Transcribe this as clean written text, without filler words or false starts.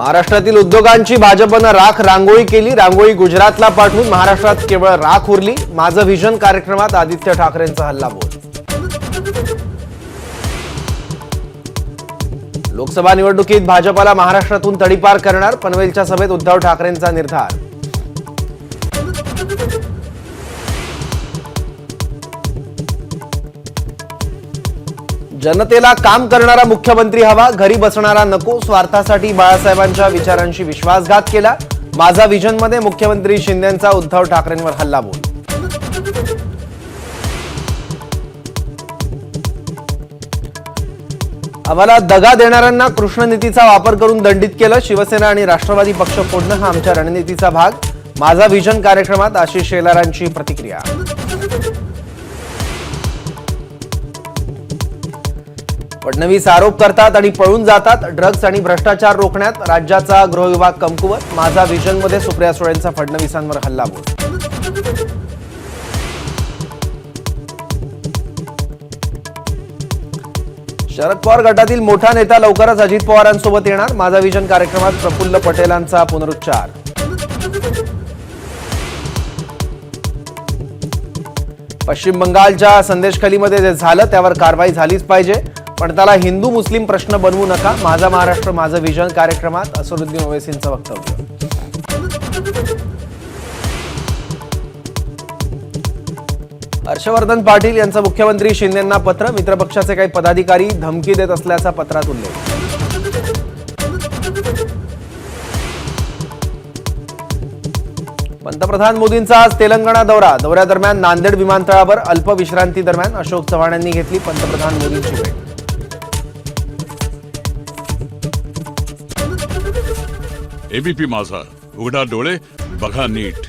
महाराष्ट्रातील उद्योगांची भाजपनं राख रांगोळी केली। रांगोळी गुजरातला पाठवून महाराष्ट्रात केवळ राख उरली। माझं व्हिजन कार्यक्रमात आदित्य ठाकरेंचा हल्लाबोल। लोकसभा निवडणुकीत भाजपला महाराष्ट्रातून तडीपार करणार, पनवेलच्या सभेत उद्धव ठाकरेंचा निर्धार। जनतेला काम करणारा मुख्यमंत्री हवा, घरी बसणारा नको। स्वार्थासाठी बाळासाहेबांच्या विचारांशी विश्वासघात केला। माझा व्हिजनमध्ये मुख्यमंत्री शिंदेंचा उद्धव ठाकरेंवर हल्लाबोल। आम्हाला दगा देणाऱ्यांना कृष्ण नीतीचा वापर करून दंडित केलं। शिवसेना आणि राष्ट्रवादी पक्ष फोडणं हा आमच्या रणनीतीचा भाग। माझा व्हिजन कार्यक्रमात आशिष शेलारांची प्रतिक्रिया। फडणवीस आरोप करतात आणि पळून जातात। ड्रग्ज आणि भ्रष्टाचार रोखण्यात राज्याचा गृह विभाग कमकुवत। माझा व्हिजनमध्ये सुप्रिया सुळेंचा फडणवीसांवर हल्लाबोल। शरद पवार गटातील मोठा नेता लवकरच अजित पवारांसोबत येणार। माझा व्हिजन कार्यक्रमात प्रफुल्ल पटेलांचा पुनरुच्चार। पश्चिम बंगालच्या संदेशखालीमध्ये जे झालं त्यावर कारवाई झालीच पाहिजे, पण त्याला हिंदू मुस्लिम प्रश्न बनवू नका। माझा महाराष्ट्र माझं व्हिजन कार्यक्रमात असरुद्दीन ओवैसींचं वक्तव्य। हर्षवर्धन पाटील यांचं मुख्यमंत्री शिंदेंना पत्र। मित्रपक्षाचे काही पदाधिकारी धमकी देत असल्याचा पत्रात उल्लेख। पंतप्रधान मोदींचा आज तेलंगणा दौरा। दौऱ्यादरम्यान नांदेड विमानतळावर अल्पविश्रांती दरम्यान अशोक चव्हाण यांनी घेतली पंतप्रधान मोदींची भेट। एबीपी माझा, उघडा डोळे बघा नीट।